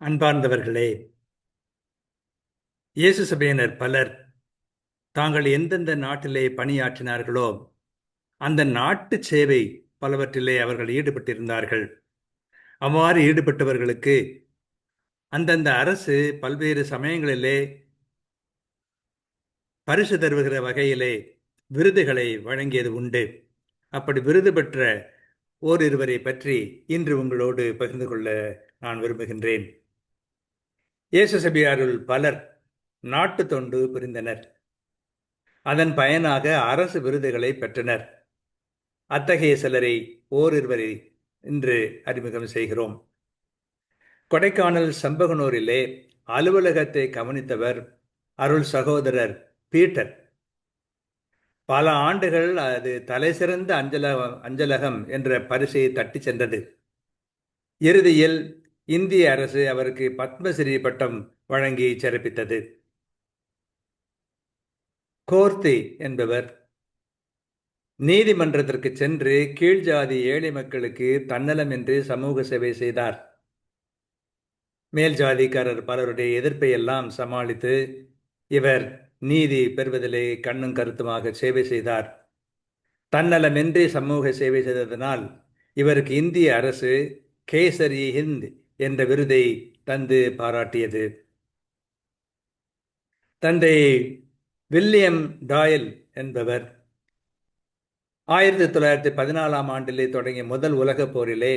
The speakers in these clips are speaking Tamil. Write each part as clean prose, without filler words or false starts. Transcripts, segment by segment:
அன்பார்ந்தவர்களே, இயேசு சபையினர் பலர் தாங்கள் எந்தெந்த நாட்டிலே பணியாற்றினார்களோ அந்த நாட்டு சேவை பலவற்றிலே அவர்கள் ஈடுபட்டிருந்தார்கள். அவ்வாறு ஈடுபட்டவர்களுக்கு அந்தந்த அரசு பல்வேறு சமயங்களிலே பரிசு தருகிற வகையிலே விருதுகளை வழங்கியது உண்டு. அப்படி விருது பெற்ற ஓரிருவரை பற்றி இன்று உங்களோடு பகிர்ந்து கொள்ள நான் விரும்புகின்றேன். இயேசு சபையாருள் பலர் நாட்டு தொண்டு புரிந்தனர். அதன் பயனாக அரசு விருதுகளை பெற்றனர். அத்தகைய சிலரை ஓரிருவரை இன்று அறிமுகம் செய்கிறோம். கொடைக்கானல் சம்பகனூரிலே அலுவலகத்தை கவனித்தவர் அருள் சகோதரர் பீட்டர். பல ஆண்டுகள் அது தலைசிறந்த அஞ்சலகம் என்ற பரிசை தட்டி சென்றது. இறுதியில் இந்திய அரசு அவருக்கு பத்மஸ்ரீ பட்டம் வழங்கி சிறப்பித்தது. கோர்த்தி என்பவர் நீதிமன்றத்திற்கு சென்று கீழ்ஜாதி ஏழை மக்களுக்கு தன்னலமின்றி சமூக சேவை செய்தார். மேல் ஜாதிக்காரர் பலருடைய எதிர்ப்பை எல்லாம் சமாளித்து இவர் நீதி பெறுவதிலே கண்ணும் கருத்துமாக சேவை செய்தார். தன்னலமின்றி சமூக சேவை செய்ததனால் இவருக்கு இந்திய அரசு கேசரி ஹிந்த் என்ற விருதை தந்து பாராட்டியது. தந்தை வில்லியம் டாயல் என்பவர் 1914 ஆண்டிலே தொடங்கிய முதல் உலகப் போரிலே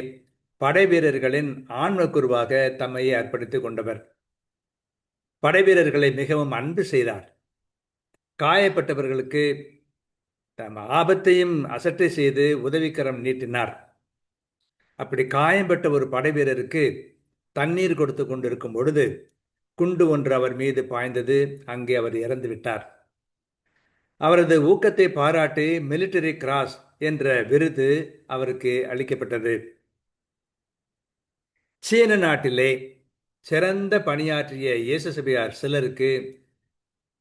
படை வீரர்களின் ஆன்மக்குருவாக தம்மையை அர்ப்பணித்துக் கொண்டவர். படை வீரர்களை மிகவும் அன்பு செய்தார். காயப்பட்டவர்களுக்கு தம் ஆபத்தையும் அசட்டை செய்து உதவிக்கரம் நீட்டினார். அப்படி காயம்பட்ட ஒரு படை வீரருக்கு தண்ணீர் கொடுத்து கொண்டிருக்கும் பொழுது குண்டு ஒன்று அவர் மீது பாய்ந்தது. அங்கே அவர் இறந்து விட்டார். அவரது ஊக்கத்தை பாராட்டி மிலிட்டரி கிராஸ் என்ற விருது அவருக்கு அளிக்கப்பட்டது. சீன நாட்டிலே சிறந்த பணியாற்றிய இயேசு சபையார் சிலருக்கு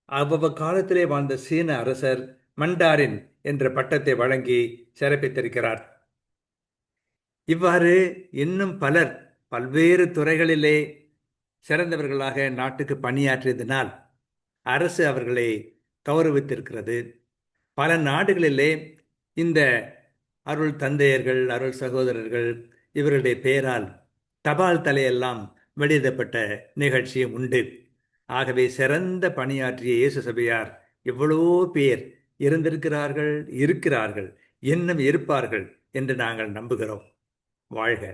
அவ்வளவு காலத்திலே வாழ்ந்த சீன அரசர் மண்டாரின் என்ற பட்டத்தை வழங்கி சிறப்பித்திருக்கிறார். இவ்வாறு இன்னும் பலர் பல்வேறு துறைகளிலே சிறந்தவர்களாக நாட்டுக்கு பணியாற்றியதனால் அரசு அவர்களை கௌரவித்திருக்கிறது. பல நாடுகளிலே இந்த அருள் தந்தையர்கள், அருள் சகோதரர்கள் இவர்களுடைய பெயரால் தபால் தலையெல்லாம் வெளியிடப்பட்ட நிகழ்ச்சியும் உண்டு. ஆகவே சிறந்த பணியாற்றிய இயேசு சபையார் எவ்வளவோ பேர் இருந்திருக்கிறார்கள், இருக்கிறார்கள், இன்னும் இருப்பார்கள் என்று நாங்கள் நம்புகிறோம். வாழ்க.